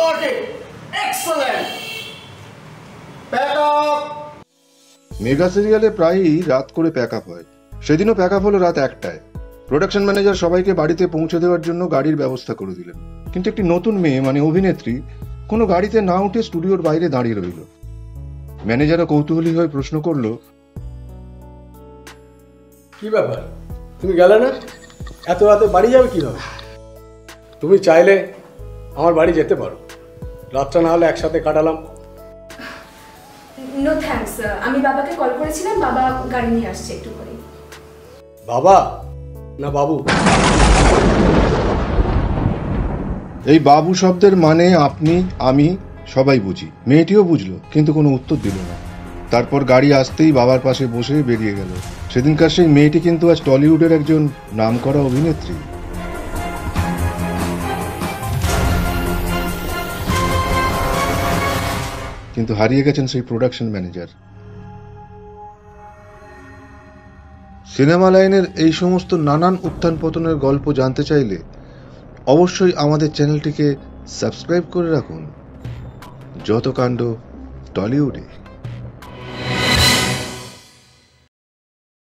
Got it. Excellent. Pack up. Mega সিরিয়ালে প্রায়ই রাত করে প্যাক আপ হয়। সেদিনও প্যাক আপ হলো রাত 1টায়। প্রোডাকশন ম্যানেজার সবাইকে বাড়িতে পৌঁছে দেওয়ার জন্য গাড়ির ব্যবস্থা করে দিলেন, কিন্তু একটি নতুন মেয়ে মানে অভিনেত্রী কোনো গাড়িতে না উঠে স্টুডিওর বাইরে দাঁড়িয়ে রইল। ম্যানেজারও কৌতূহলী হয়ে প্রশ্ন করলো, কি ব্যাপার, তুমি গেলে না? এত রাতে বাড়ি যাবে কিভাবে? তুমি চাইলে আমার বাড়ি যেতে পারো, রাতটা না হলে একসাথে কাটালাম। নো থ্যাঙ্কস, আমি বাবাকে কল করেছিলাম, বাবা গাড়ি নিয়ে আসছে একটু পরে। বাবা না বাবু? এই বাবু শব্দের মানে আপনি আমি সবাই বুঝি। মেয়েটিও বুঝলো, কিন্তু কোনো উত্তর দিল না। তারপর গাড়ি আসতেই বাবার পাশে বসে বেরিয়ে গেল। সেদিনকার সেই মেয়েটি কিন্তু আজ টলিউডের একজন নামকরা অভিনেত্রী। কিন্তু হারিয়ে গেছেন সেই প্রোডাকশন ম্যানেজার। সিনেমা লাইনের এই সমস্ত নানান উত্থান পতনের গল্প জানতে চাইলে অবশ্যই আমাদের চ্যানেলটিকে সাবস্ক্রাইব করে রাখুন। যত কাণ্ড টলিউডে।